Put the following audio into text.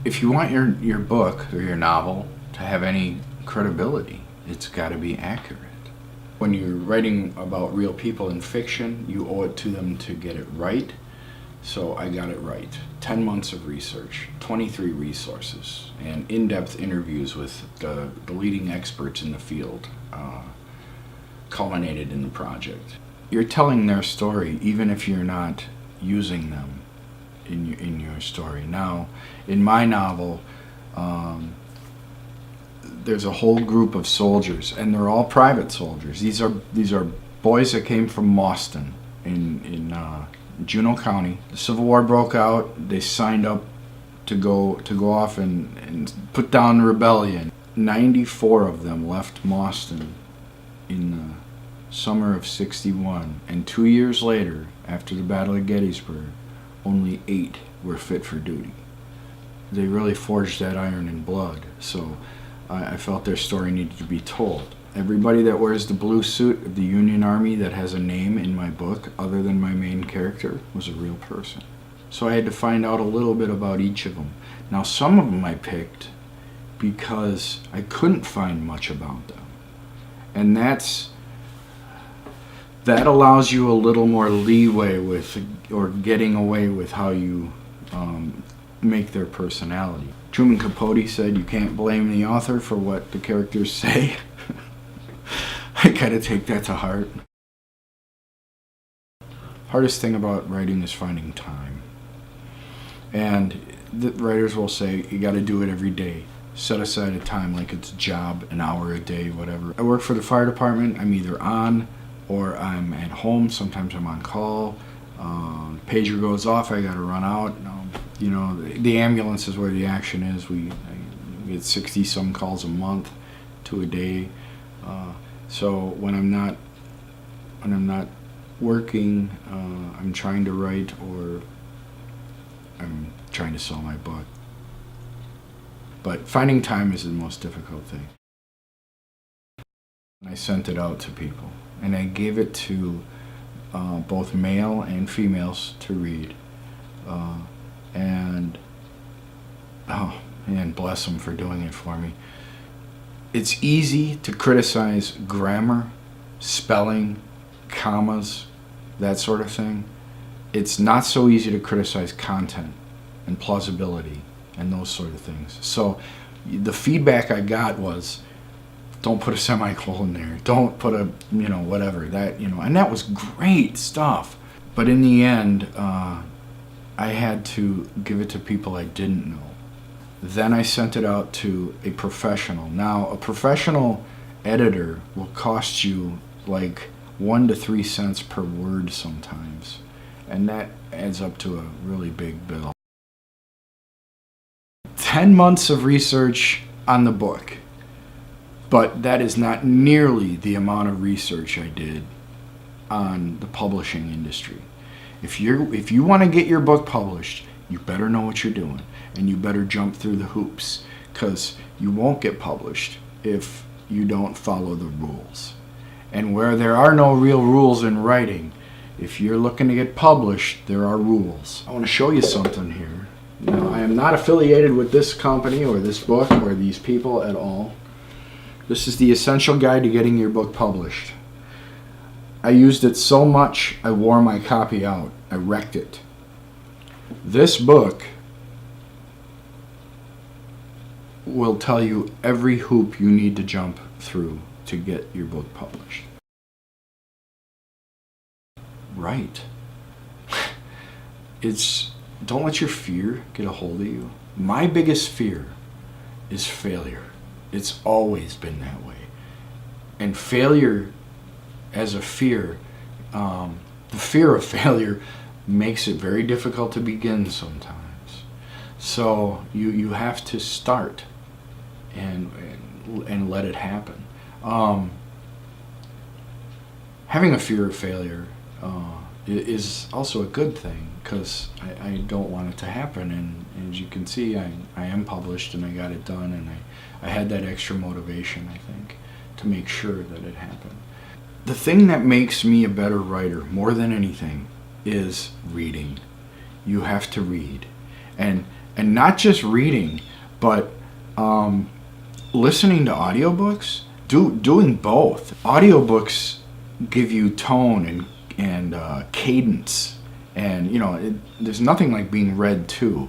If you want your book or your novel to have any credibility, it's got to be accurate. When you're writing about real people in fiction, you owe it to them to get it right. So I got it right. 10 months of research, 23 resources, and in-depth interviews with the leading experts in the field culminated in the project. You're telling their story even if you're not using them in your story. Now, in my novel, there's a whole group of soldiers, and they're all private soldiers. These are boys that came from Mauston in Juneau County. The Civil War broke out. They signed up to go off and put down the rebellion. 94 of them left Mauston in the summer of '61, and 2 years later, after the Battle of Gettysburg, only 8 were fit for duty. They really forged that iron in blood, so I felt their story needed to be told. Everybody that wears the blue suit of the Union Army that has a name in my book, other than my main character, was a real person. So I had to find out a little bit about each of them. Now, some of them I picked because I couldn't find much about them. And that allows you a little more leeway with, or getting away with how you make their personality. Truman Capote said you can't blame the author for what the characters say. I kind of take that to heart. Hardest thing about writing is finding time. And the writers will say you got to do it every day. Set aside a time like it's a job, an hour a day, whatever. I work for the fire department. I'm either on or I'm at home. Sometimes I'm on call. Pager goes off, I got to run out. You know, the ambulance is where the action is. We get 60 some calls a month to a day. So when I'm not working, I'm trying to write, or I'm trying to sell my book. But finding time is the most difficult thing. I sent it out to people, and I gave it to both male and females to read. And oh man, bless them for doing it for me. It's easy to criticize grammar, spelling, commas, that sort of thing. It's not so easy to criticize content and plausibility and those sort of things. So the feedback I got was, don't put a semicolon there, don't put a, whatever, that, and that was great stuff. But in the end, I had to give it to people I didn't know. Then I sent it out to a professional. Now, a professional editor will cost you like 1 to 3 cents per word sometimes, and that adds up to a really big bill. 10 months of research on the book, but that is not nearly the amount of research I did on the publishing industry. If you want to get your book published, you better know what you're doing, and you better jump through the hoops, because you won't get published if you don't follow the rules. And where there are no real rules in writing, if you're looking to get published, there are rules. I want to show you something here. Now, I am not affiliated with this company or this book or these people at all. This is the essential guide to getting your book published. I used it so much, I wore my copy out. I wrecked it. This book will tell you every hoop you need to jump through to get your book published. Right. Don't let your fear get a hold of you. My biggest fear is failure. It's always been that way. And failure as a fear, the fear of failure makes it very difficult to begin sometimes. So you have to start and let it happen. Having a fear of failure is also a good thing, because I don't want it to happen. And as you can see, I am published and I got it done, and I had that extra motivation, I think, to make sure that it happened. The thing that makes me a better writer, more than anything, is reading. You have to read. And and not just reading, but listening to audiobooks. Doing both. Audiobooks give you tone and cadence, and there's nothing like being read to.